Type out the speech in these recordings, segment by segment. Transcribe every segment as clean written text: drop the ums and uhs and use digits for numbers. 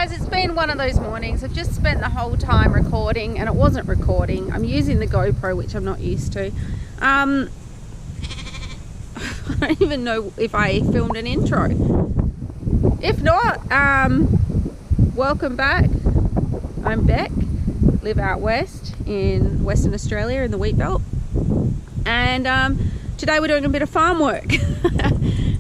Guys, it's been one of those mornings. I've just spent the whole time recording and it wasn't recording. I'm using the GoPro, which I'm not used to. I don't even know if I filmed an intro. If not, welcome back. I'm Beck, live out west in Western Australia in the wheat belt. And today we're doing a bit of farm work.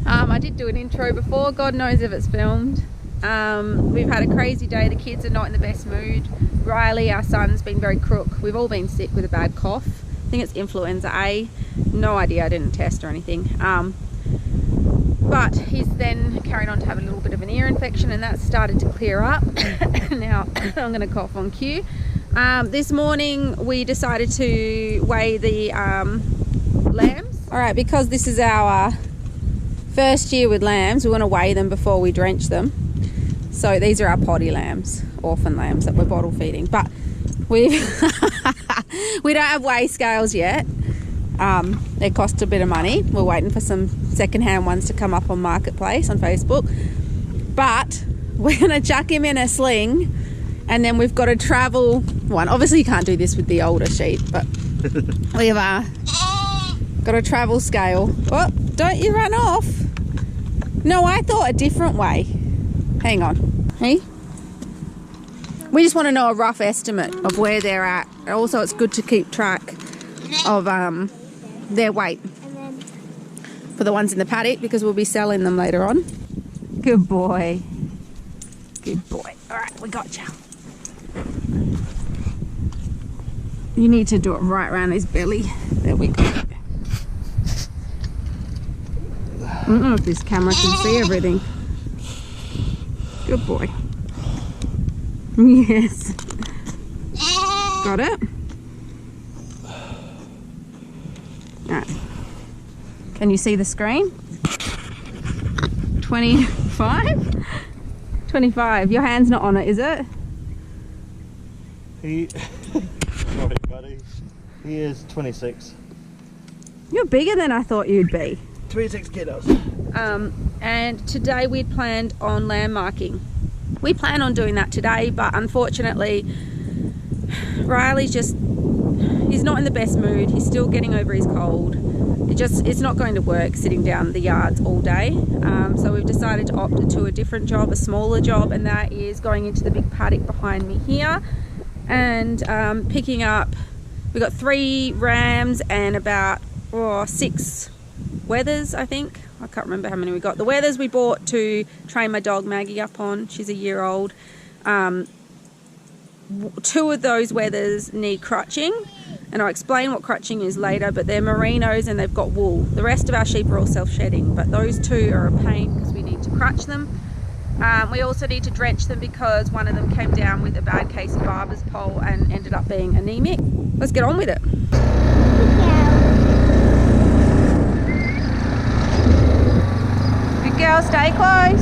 I did do an intro before, God knows if it's filmed. We've had a crazy day. The kids are not in the best mood. Riley, our son's been very crook. We've all been sick with a bad cough. I think it's influenza A. No idea, I didn't test or anything. But he's then carried on to have a little bit of an ear infection, and that's started to clear up. Now I'm going to cough on cue. This morning we decided to weigh the lambs. All right, because this is our first year with lambs, we want to weigh them before we drench them. So these are our potty lambs, orphan lambs that we're bottle feeding. But we don't have weigh scales yet. They cost a bit of money. We're waiting for some secondhand ones to come up on Marketplace on Facebook. But we're going to chuck him in a sling, and then we've got to travel one. Obviously you can't do this with the older sheep, but we've got a travel scale. Oh, don't you run off. No, I thought a different way. Hang on. Hey? We just want to know a rough estimate of where they're at. Also, it's good to keep track of their weight for the ones in the paddock, because we'll be selling them later on. Good boy. Good boy. All right, we got you. You need to do it right around his belly. There we go. I don't know if this camera can see everything. Good boy. Yes. Got it? Alright. Can you see the screen? 25? 25. Your hand's not on it, is it? Sorry, buddy. He is 26. You're bigger than I thought you'd be. 26 kilos. And today we'd planned on lamb marking. We plan on doing that today, but unfortunately Riley's he's not in the best mood. He's still getting over his cold. It's not going to work sitting down the yards all day. So we've decided to opt to a different job, a smaller job, and that is going into the big paddock behind me here and picking up. We've got 3 rams and about 6 wethers, I think. I can't remember how many we got. The wethers we bought to train my dog Maggie up on. She's a year old. 2 of those wethers need crutching, and I'll explain what crutching is later, but they're merinos and they've got wool. The rest of our sheep are all self-shedding, but those 2 are a pain because we need to crutch them. We also need to drench them because one of them came down with a bad case of barber's pole and ended up being anemic. Let's get on with it. Good girl, stay close.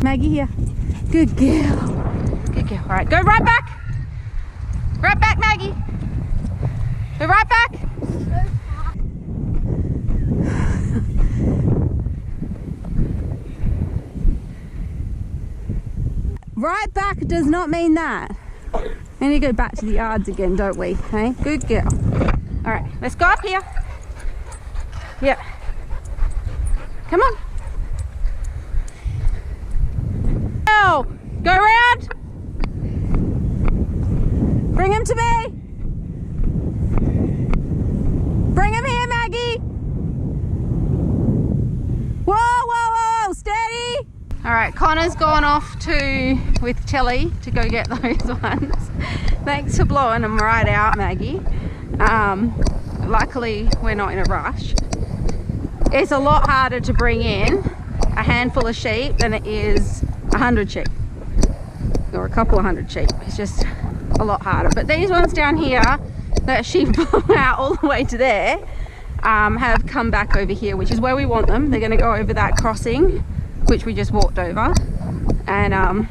Maggie here. Good girl. Good girl. All right, go right back. Right back, Maggie. Go right back. Right back does not mean that. We need to go back to the yards again, don't we? Hey, good girl. All right, let's go up here. Yeah. Come on. Go around. Bring him to me. Bring him here, Maggie. Whoa, whoa, whoa, steady. All right, Connor's gone off with Telly to go get those ones. Thanks for blowing them right out, Maggie. Luckily, we're not in a rush. It's a lot harder to bring in a handful of sheep than it is 100 sheep. or a couple of hundred sheep. It's just a lot harder. But these ones down here that sheep out all the way to there have come back over here, which is where we want them. They're going to go over that crossing, which we just walked over. And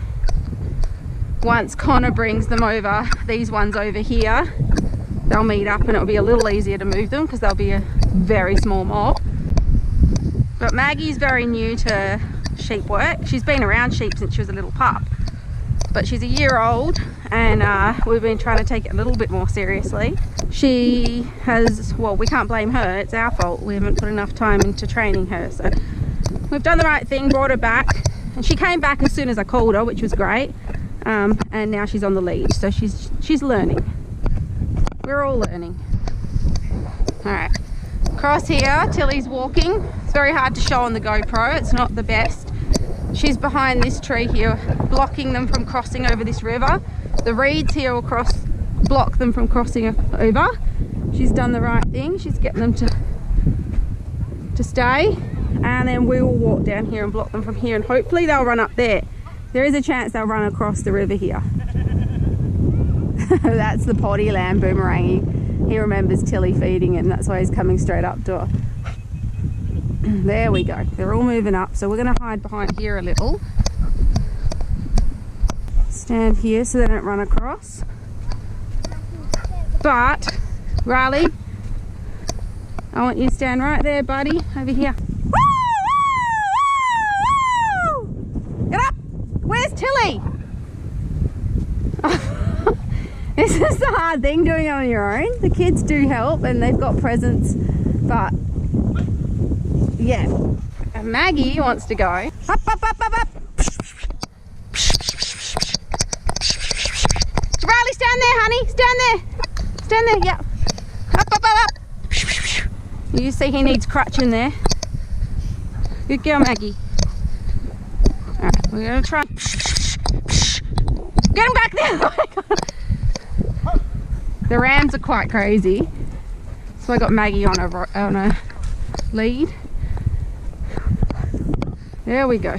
once Connor brings them over, these ones over here, they'll meet up and it'll be a little easier to move them because they'll be a very small mob. But Maggie's very new to sheep work. She's been around sheep since she was a little pup, but she's a year old, and we've been trying to take it a little bit more seriously. She has, well, we can't blame her, it's our fault. We haven't put enough time into training her, so we've done the right thing, brought her back, and she came back as soon as I called her, which was great. And now she's on the lead, so she's learning. We're all learning. All right, across here, Tilly's walking. It's very hard to show on the GoPro, it's not the best. She's behind this tree here, blocking them from crossing over this river. The reeds here will block them from crossing over. She's done the right thing. She's getting them to stay, and then we will walk down here and block them from here, and hopefully they'll run up there. There is a chance they'll run across the river here. That's the potty lamb, Boomerang. He remembers Tilly feeding him. That's why he's coming straight up to her. There we go. They're all moving up. So we're going to hide behind here a little. Stand here so they don't run across. But, Riley, I want you to stand right there, buddy. Over here. Get up! Where's Tilly? This is the hard thing, doing it on your own. The kids do help and they've got presents, but yeah. Maggie wants to go. Up, up, up, up, up. Riley, stand there, honey. Stand there. Stand there, yeah. Up, up, up, up. You see he needs crutching there. Good girl, Maggie. Alright, we're going to try. Get him back there! Oh my God. The rams are quite crazy. So I got Maggie on a lead. There we go.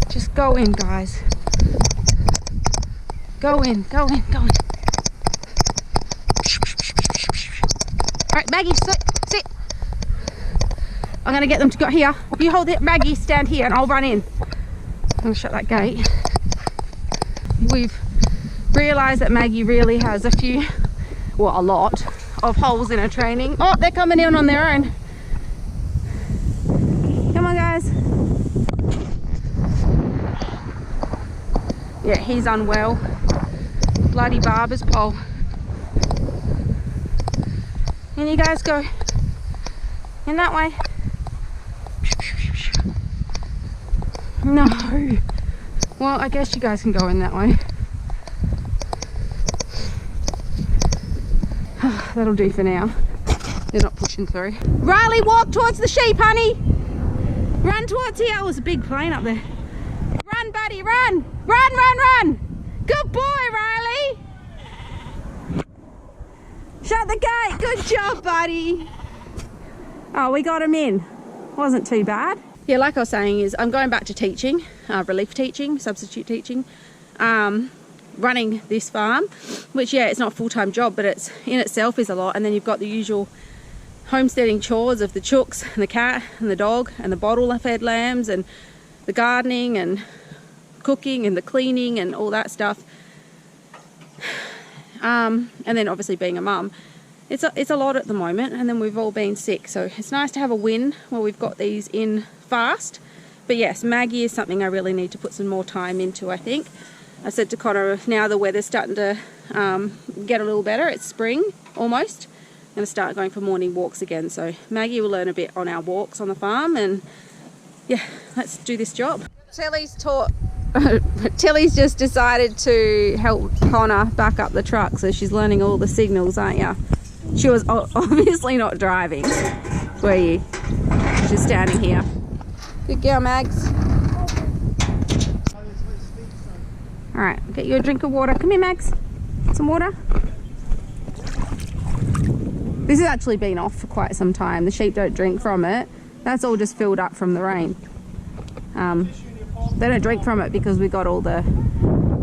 Just go in, guys. Go in, go in, go in. Alright, Maggie, sit. I'm going to get them to go here. You hold it, Maggie, stand here and I'll run in. I'm going to shut that gate. We've realised that Maggie really has a lot of holes in her training. Oh, they're coming in on their own. Come on, guys. Yeah, he's unwell. Bloody barber's pole. And you guys go in that way. No. Well, I guess you guys can go in that way. That'll do for now. They're not pushing through. Riley, walk towards the sheep, honey. Run towards here. Oh, there's a big plane up there. Run, buddy, run. Run, run, run. Good boy, Riley. Shut the gate. Good job, buddy. Oh, we got him in. Wasn't too bad. Yeah, like I was saying, is I'm going back to teaching, relief teaching, substitute teaching, running this farm, which, yeah, it's not a full-time job, but it's in itself is a lot. And then you've got the usual homesteading chores of the chooks and the cat and the dog and the bottle-fed lambs and the gardening and cooking and the cleaning and all that stuff. And then obviously being a mum. It's a lot at the moment, and then we've all been sick, so it's nice to have a win where we've got these in fast. But yes, Maggie is something I really need to put some more time into, I think. I said to Connor, now the weather's starting to get a little better, it's spring almost, I'm going to start going for morning walks again, so Maggie will learn a bit on our walks on the farm, and yeah, let's do this job. Tilly's just decided to help Connor back up the truck, so she's learning all the signals, aren't you? She was obviously not driving, were you? She's standing here. Good girl, Mags. Alright, get you a drink of water. Come here, Mags. Some water. This has actually been off for quite some time. The sheep don't drink from it. That's all just filled up from the rain. They don't drink from it because we got all the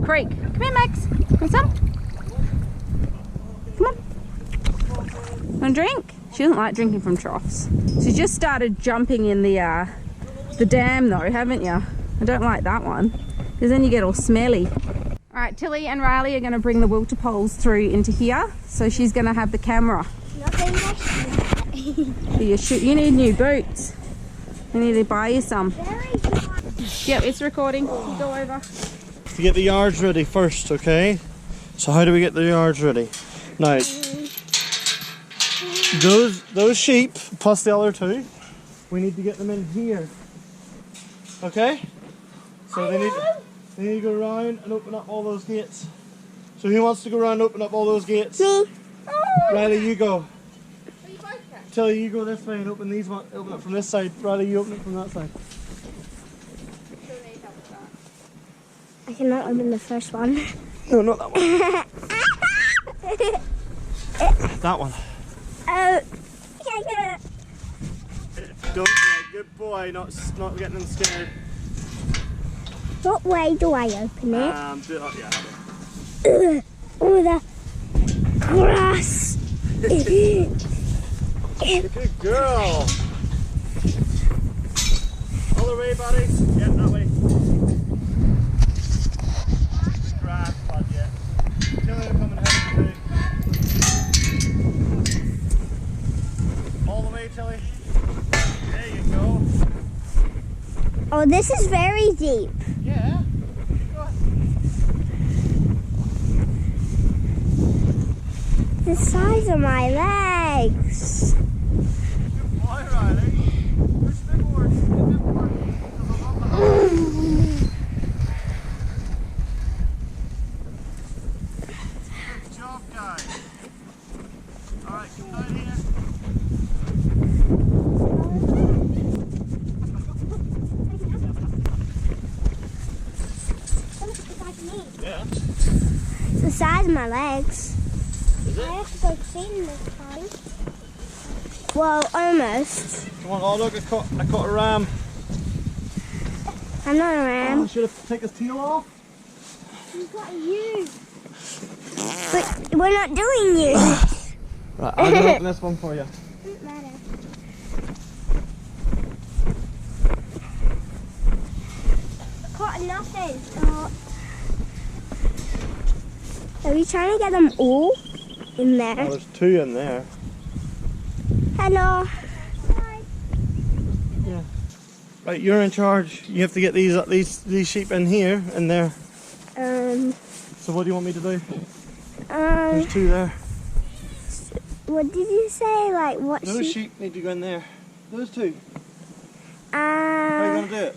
creek. Come here, Max. Want some? Come on. Want a drink? She doesn't like drinking from troughs. She just started jumping in the dam though, haven't you? I don't like that one because then you get all smelly. All right, Tilly and Riley are going to bring the wilter poles through into here, so she's going to have the camera. You need new boots. We need to buy you some. Yep, it's recording. You go over. To get the yards ready first, okay? So how do we get the yards ready? Now, those sheep plus the other two, we need to get them in here. Okay? So they need to go around and open up all those gates. So who wants to go around and open up all those gates? Me. Riley, you go. Tilly, you go this way and open these one. Open it from this side. Riley, you open it from that side. I cannot open the first one. No, not that one. That one. Oh. Don't good boy, not getting them scared. What way do I open it? Do it like yeah. Oh, the grass. Good girl. Other way, buddy. Yeah, that way. Grass, bud, yeah. Tilly will come and help you. All the way, Tilly. There you go. Oh, this is very deep. Yeah. Go on. The size of my legs. Good boy, Riley. Push a bit more. Good job, guys. Alright, come down here. Yeah. It's the size of my legs. Is it? I have to go clean this time. Well, almost. Come on, oh look, I caught a ram. I'm not a Oh, ram. should have taken his tail off. We've got you. But we're not doing you. Right, I'm gonna open this one for you. Doesn't matter. Caught nothing. Oh. Are we trying to get them all in there? Oh, there's two in there. Hello. Yeah. Right, you're in charge. You have to get these sheep in here and there. So what do you want me to do? There's two there. What did you say? Like what? Those sheep need to go in there. Those two. How are you gonna do it?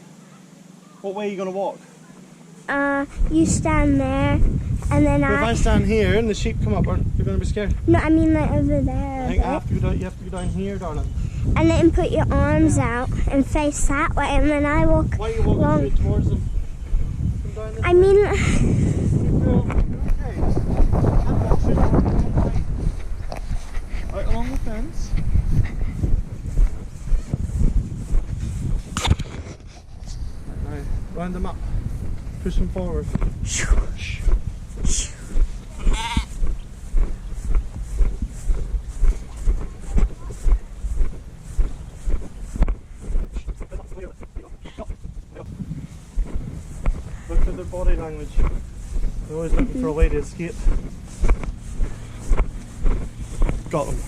What way are you gonna walk? You stand there, and then But if I stand here and the sheep come up, you're gonna be scared. No, I mean like over there. I think you have to go down here, darling. And then put your arms out and face that way, and then I walk. Why are you walking along. straight towards them? Come down this I way. mean, Good girl. Okay. Can't walk straight towards them. Right along the fence. Right, round them up. Push them forward. Look at their body language. They're always looking for a way to escape. Got them.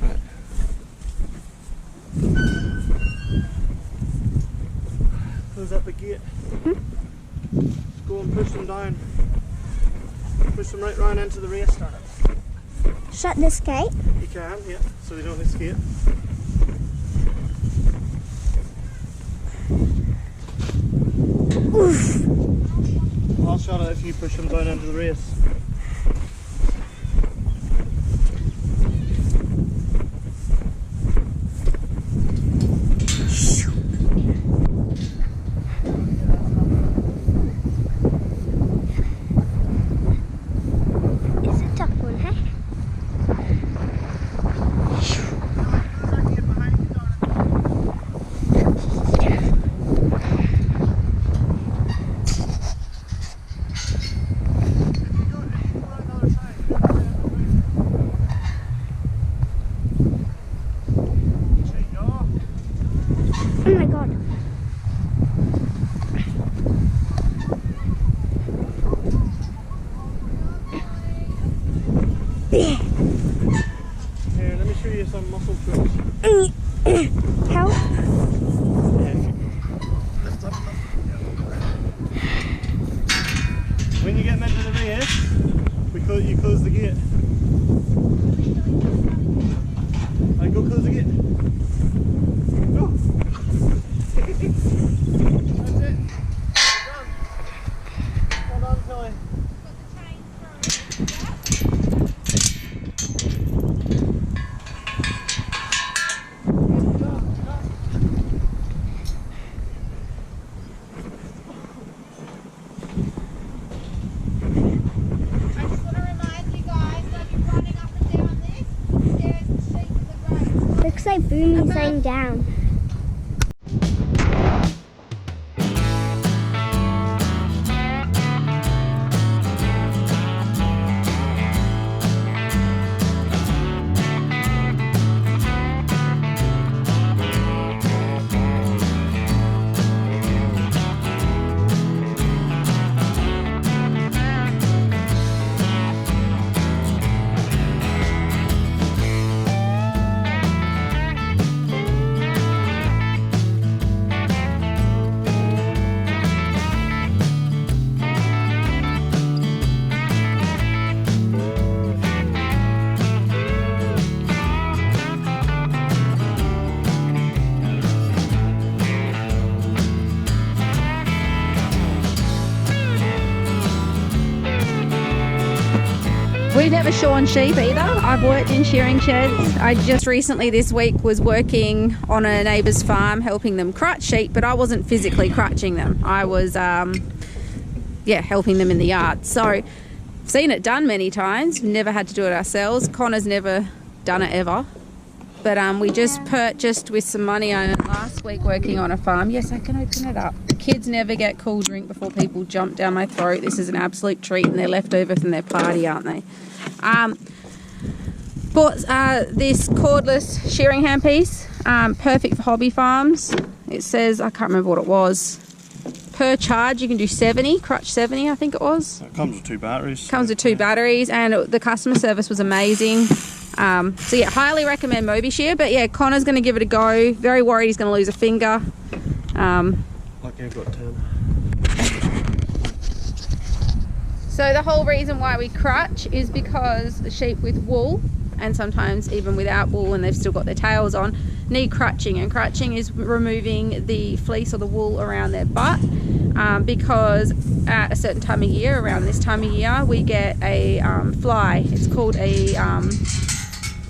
Right. Close up the gate. Go and push them down. Push them right round into the race start. shut this gate. You can, yeah, so they don't escape. Oof. I'll shut it if you push them down into the race. It's a tough one, hey? help? When you get them into the rear, you close the gate. Right, go close the gate. Go. That's it. Well done, Tilly. Looks like Boomy's laying down. We've never shorn sheep either. I've worked in shearing sheds. I just recently this week was working on a neighbour's farm helping them crutch sheep, but I wasn't physically crutching them. I was helping them in the yard. So I've seen it done many times, never had to do it ourselves. Connor's never done it ever. But we just purchased with some money I earned last week working on a farm. Yes, I can open it up. The kids never get cool drink before people jump down my throat. This is an absolute treat, and they're left over from their party, aren't they? Bought this cordless shearing handpiece, perfect for hobby farms. It says, I can't remember what it was, per charge you can do 70, crutch 70 I think it was. It comes with 2 batteries. Comes with 2 batteries, and the customer service was amazing. So yeah, highly recommend MobiShear, but yeah, Connor's going to give it a go. Very worried he's going to lose a finger. Lucky I've got 10. So the whole reason why we crutch is because the sheep with wool, and sometimes even without wool and they've still got their tails on, need crutching. And crutching is removing the fleece or the wool around their butt, because at a certain time of year, around this time of year, we get a fly. It's called a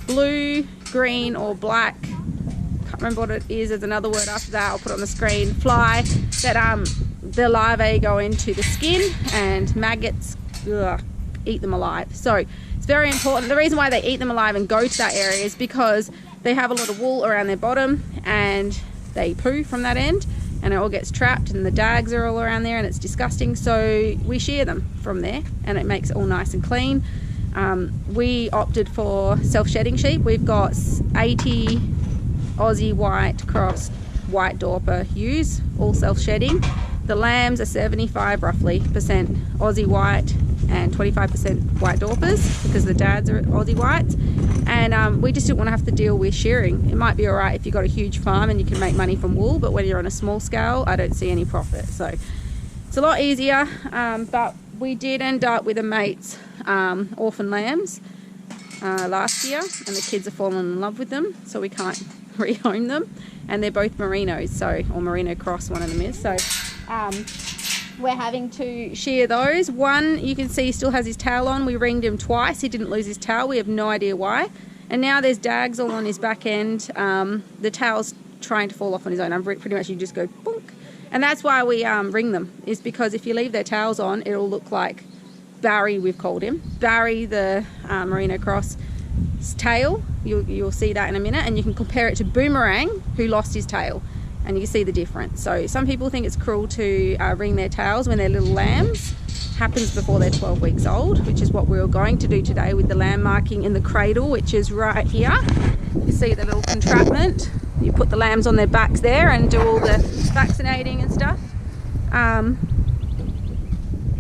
blue, green or black, can't remember what it is, there's another word after that, I'll put it on the screen, fly, that the larvae go into the skin and maggots eat them alive. So it's very important. The reason why they eat them alive and go to that area is because they have a lot of wool around their bottom and they poo from that end, and it all gets trapped and the dags are all around there and it's disgusting. So we shear them from there and it makes it all nice and clean. We opted for self-shedding sheep. We've got 80 Aussie white crossed white Dorper ewes, all self-shedding. The lambs are 75 roughly percent Aussie white and 25% white Dorpers, because the dads are Aussie whites. And we just didn't want to have to deal with shearing. It might be all right if you've got a huge farm and you can make money from wool, but when you're on a small scale, I don't see any profit. So it's a lot easier, but we did end up with a mate's orphan lambs last year, and the kids have fallen in love with them, so we can't rehome them. And they're both merinos, so, or merino cross, one of them is. So we're having to shear those. One, you can see, still has his tail on. We ringed him twice. He didn't lose his tail. We have no idea why. And now there's dags all on his back end. The tail's trying to fall off on his own. Pretty much you just go boonk. And that's why we ring them, is because if you leave their tails on, it'll look like Barry, we've called him. Barry, the merino cross tail. You'll see that in a minute, and you can compare it to Boomerang, who lost his tail, and you see the difference. So some people think it's cruel to ring their tails when they're little lambs. Happens before they're 12 weeks old, which is what we were going to do today with the lamb marking in the cradle, which is right here. You see the little entrapment. You put the lambs on their backs there and do all the vaccinating and stuff.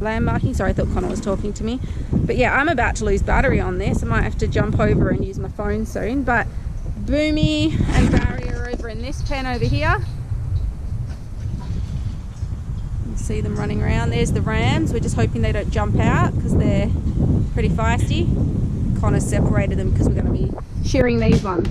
Lamb marking, sorry, I thought Connor was talking to me. But yeah, I'm about to lose battery on this. I might have to jump over and use my phone soon. But Boomy and Barry are over in this pen over here. You see them running around. There's the rams. We're just hoping they don't jump out because they're pretty feisty. Connor separated them because we're going to be shearing these ones.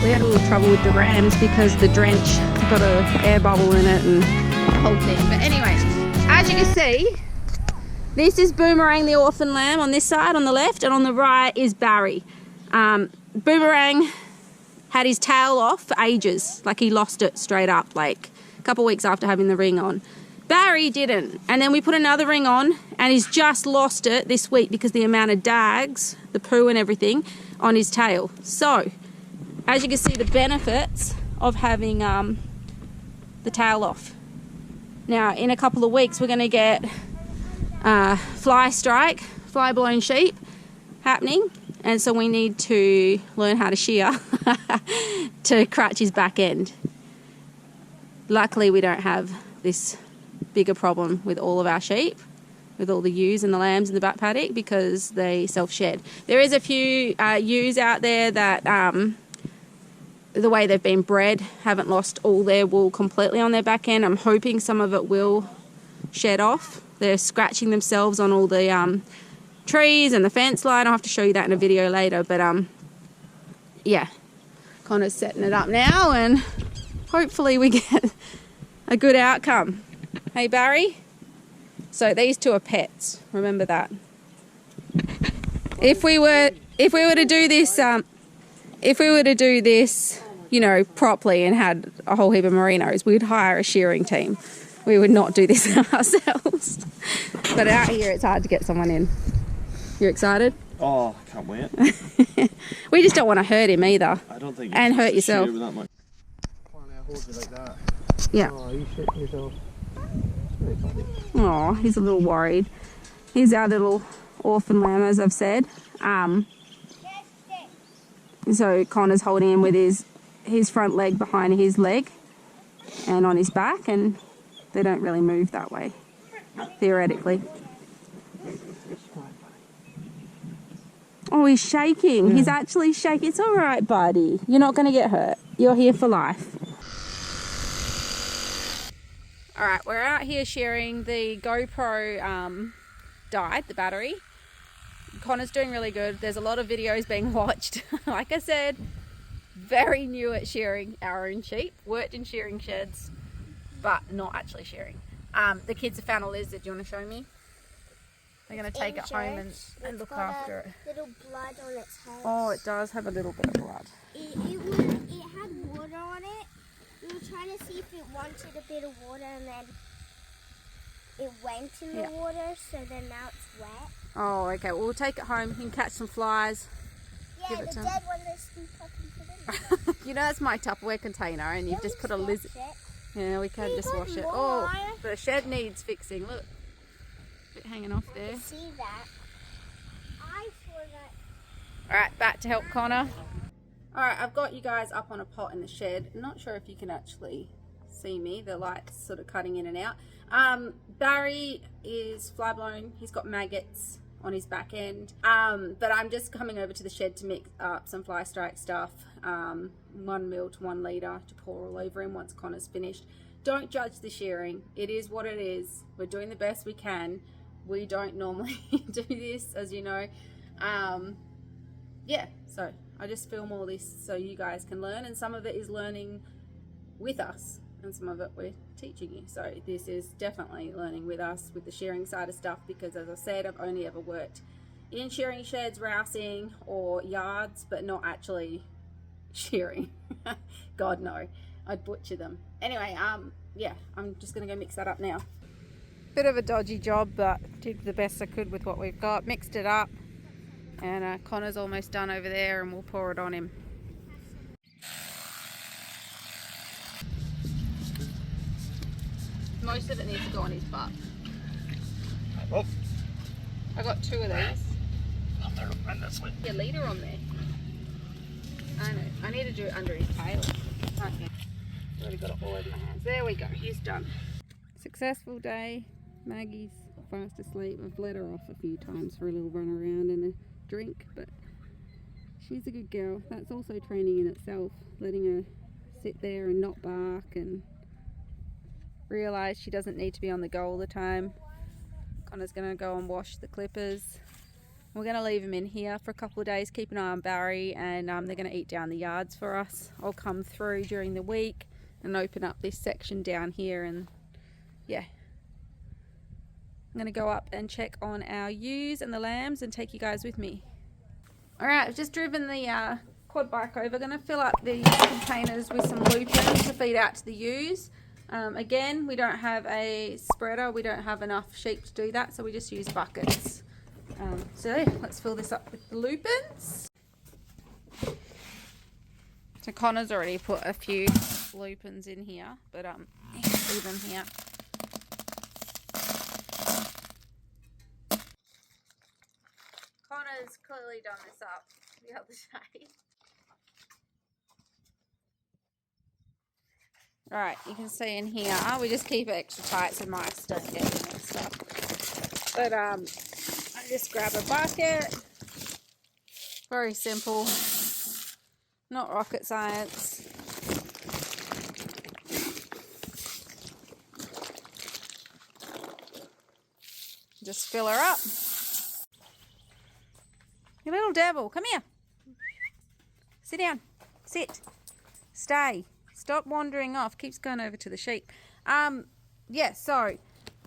We had a little trouble with the rams because the drench got an air bubble in it and the whole thing. But anyway, as you can see, this is Boomerang, the orphan lamb, on this side on the left, and on the right is Barry. Boomerang had his tail off for ages, like he lost it straight up, like a couple of weeks after having the ring on. Barry didn't, and then we put another ring on and he's just lost it this week because the amount of dags, the poo and everything on his tail. So as you can see, the benefits of having the tail off. Now in a couple of weeks we're going to get fly strike, fly blown sheep happening, and so we need to learn how to shear to crutch his back end. Luckily we don't have this bigger problem with all of our sheep, with all the ewes and the lambs in the back paddock, because they self-shed. There is a few ewes out there that the way they've been bred haven't lost all their wool completely on their back end. I'm hoping some of it will shed off. They're scratching themselves on all the trees and the fence line. I'll have to show you that in a video later, but yeah, Connor's setting it up now and hopefully we get a good outcome. Hey Barry? So these two are pets, remember that. If we were to do this, you know, properly and had a whole heap of merinos, we'd hire a shearing team. We would not do this ourselves. But out here it's hard to get someone in. You excited? Oh, I can't wait. We just don't want to hurt him either. I don't think and hurt yourself. With that much. Come on now, hold you like that. Yeah. Oh, you shitting yourself. Oh, he's a little worried. He's our little orphan lamb, as I've said. So Connor's holding him with his front leg behind his leg and on his back, and they don't really move that way, theoretically. Oh, he's shaking. Yeah. He's actually shaking. It's all right, buddy. You're not going to get hurt. You're here for life. All right, we're out here sharing. The GoPro died, the battery. Connor's doing really good. There's a lot of videos being watched. Like I said, very new at shearing our own sheep. Worked in shearing sheds, but not actually shearing. The kids have found a lizard. Do you want to show me? They're going to take it home and look after it. Little blood on its head. Oh, it does have a little bit of blood. It had water on it. We were trying to see if it wanted a bit of water, and then it went in the water, so then now it's wet. Oh, okay. Well, we'll take it home. You can catch some flies. Yeah, the dead one, they scoop up and put in. You know, that's my Tupperware container, and you've just put a lizard. Yeah, we can just wash it. Oh, the shed needs fixing. Look, a bit hanging off there. See that? I saw that. All right, back to help Connor. All right, I've got you guys up on a pot in the shed. I'm not sure if you can actually see me. The light's sort of cutting in and out. Barry is fly blown. He's got maggots on his back end. But I'm just coming over to the shed to mix up some fly strike stuff. 1 ml to 1 litre to pour all over him once Connor's finished. Don't judge the shearing. It is what it is. We're doing the best we can. we don't normally do this, as you know. Yeah, so I just film all this so you guys can learn, and some of it is learning with us and some of it we're teaching you. So this is definitely learning with us with the shearing side of stuff, because as I said, I've only ever worked in shearing sheds, rousing or yards, but not actually shearing. God no, I'd butcher them. Anyway, yeah, I'm just gonna go mix that up now. Bit of a dodgy job, but did the best I could with what we've got. Mixed it up, and Connor's almost done over there, and we'll pour it on him. Most of it needs to go on his butt. Oh, I got 2 of these. I'm there, run this way. Yeah, leader on there. I know. I need to do it under his tail. Okay. Already got it all over my hands. There we go. He's done. Successful day. Maggie's fast asleep. I've let her off a few times for a little run around and a drink, but she's a good girl. That's also training in itself. Letting her sit there and not bark and realise she doesn't need to be on the go all the time. Connor's going to go and wash the clippers. We're going to leave them in here for a couple of days, keep an eye on Barry, and they're going to eat down the yards for us. I'll come through during the week and open up this section down here, and yeah. I'm going to go up and check on our ewes and the lambs and take you guys with me. Alright, I've just driven the quad bike over. Going to fill up these containers with some lupins to feed out to the ewes. Again, we don't have a spreader, we don't have enough sheep to do that, so we just use buckets. So yeah, let's fill this up with the lupins. So Connor's already put a few lupins in here, but you can see them here. Connor's clearly done this up the other day. Right, you can see in here, we just keep it extra tight so mice don't get in and stuff. But I just grab a bucket. Very simple, not rocket science. Just fill her up. You little devil, come here. Sit down, sit, stay. Stop wandering off. Keeps going over to the sheep. Yeah, so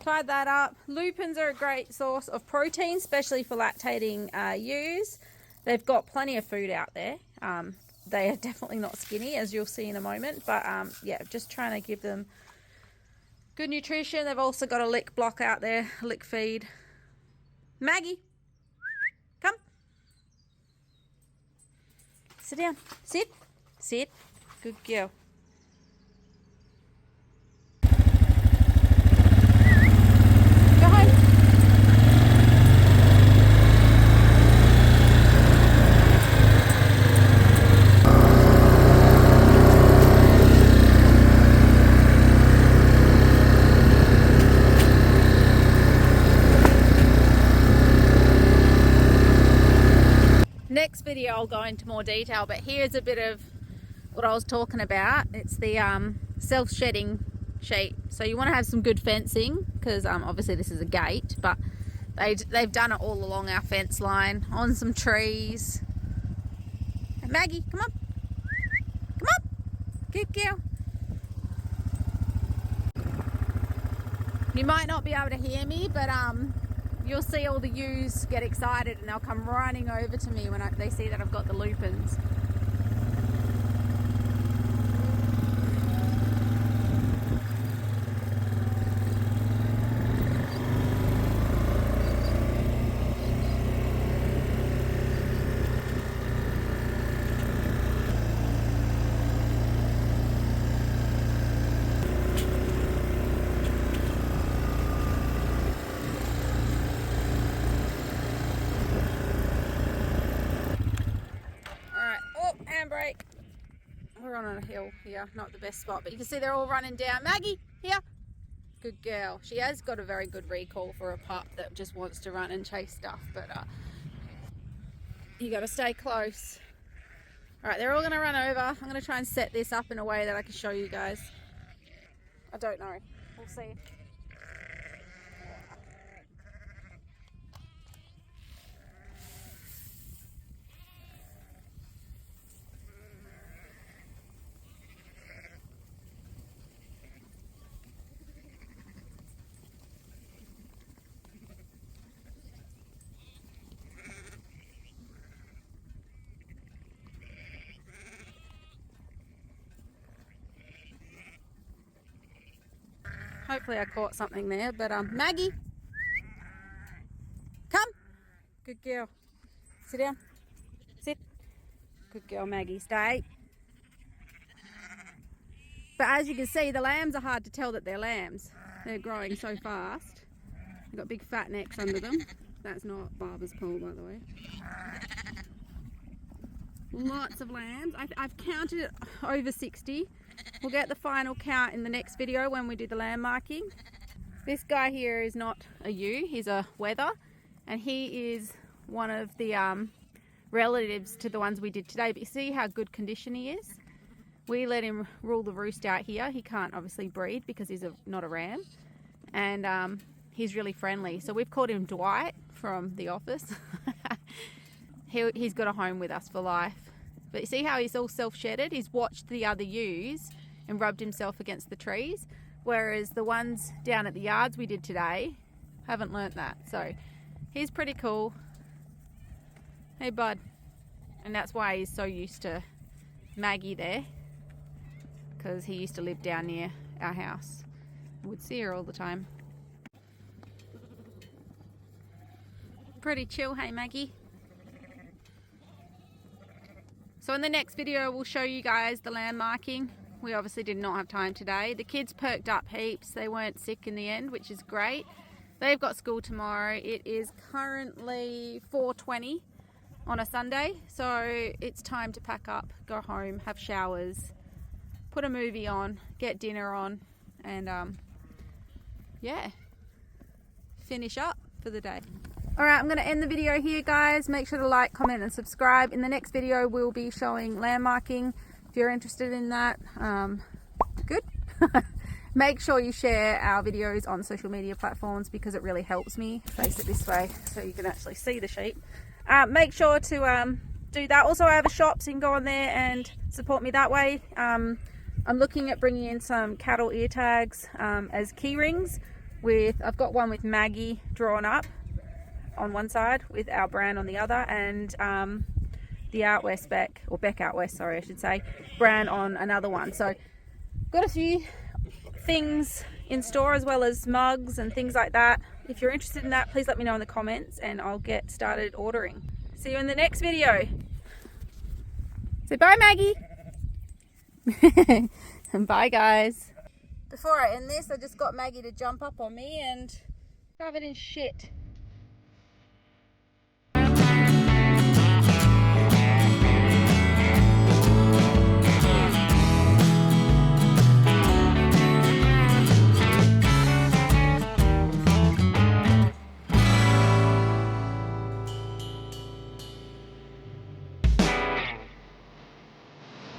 tied that up. Lupins are a great source of protein, especially for lactating ewes. They've got plenty of food out there. They are definitely not skinny, as you'll see in a moment. But yeah, just trying to give them good nutrition. They've also got a lick block out there, lick feed. Maggie, come. Sit down. Sit. Sit. Good girl. Next video I'll go into more detail, but here's a bit of what I was talking about. It's the self-shedding sheep. So you want to have some good fencing, because obviously this is a gate, but they've done it all along our fence line, on some trees. Hey, Maggie, come on. Come on. Good girl. You might not be able to hear me, but you'll see all the ewes get excited and they'll come running over to me when they see that I've got the lupins. Handbrake. We're on a hill here, not the best spot, but you can see they're all running down. Maggie, here. Good girl. She has got a very good recall for a pup that just wants to run and chase stuff, but you got to stay close. All right, they're all going to run over. I'm going to try and set this up in a way that I can show you guys. I don't know. We'll see. Hopefully I caught something there, but Maggie, come. Good girl. Sit down. Sit. Good girl, Maggie. Stay. But as you can see, the lambs are hard to tell that they're lambs. They're growing so fast. They've got big fat necks under them. That's not Barbara's pole, by the way. Lots of lambs. I've counted over 60. We'll get the final count in the next video when we do the lamb marking. This guy here is not a ewe, he's a wether, and he is one of the relatives to the ones we did today. But you see how good condition he is? We let him rule the roost out here. He can't obviously breed because he's not a ram, and he's really friendly. So we've called him Dwight from The Office. He's got a home with us for life. But you see how he's all self-shedded? He's watched the other ewes and rubbed himself against the trees, whereas the ones down at the yards we did today haven't learnt that. So he's pretty cool. Hey bud. And that's why he's so used to Maggie there, because he used to live down near our house. Would see her all the time. Pretty chill, hey Maggie? So in the next video we'll show you guys the lamb marking. We obviously did not have time today. The kids perked up heaps. They weren't sick in the end, which is great. They've got school tomorrow. It is currently 4:20 on a Sunday, so it's time to pack up, go home, have showers, put a movie on, get dinner on, and yeah, finish up for the day. Alright, I'm going to end the video here, guys. Make sure to like, comment and subscribe. In the next video we'll be showing lamb marking. If you're interested in that, good. Make sure you share our videos on social media platforms because it really helps me. Face it this way so you can actually see the sheep. Make sure to do that. Also, I have a shop, so you can go on there and support me that way. I'm looking at bringing in some cattle ear tags as key rings. I've got one with Maggie drawn up on one side with our brand on the other, and the Out West Beck, or Beck Out West, sorry I should say, brand on another one. So got a few things in store, as well as mugs and things like that. If you're interested in that, please let me know in the comments and I'll get started ordering. See you in the next video. Say bye, Maggie. And bye, guys. Before I end this, I just got Maggie to jump up on me and covered in shit.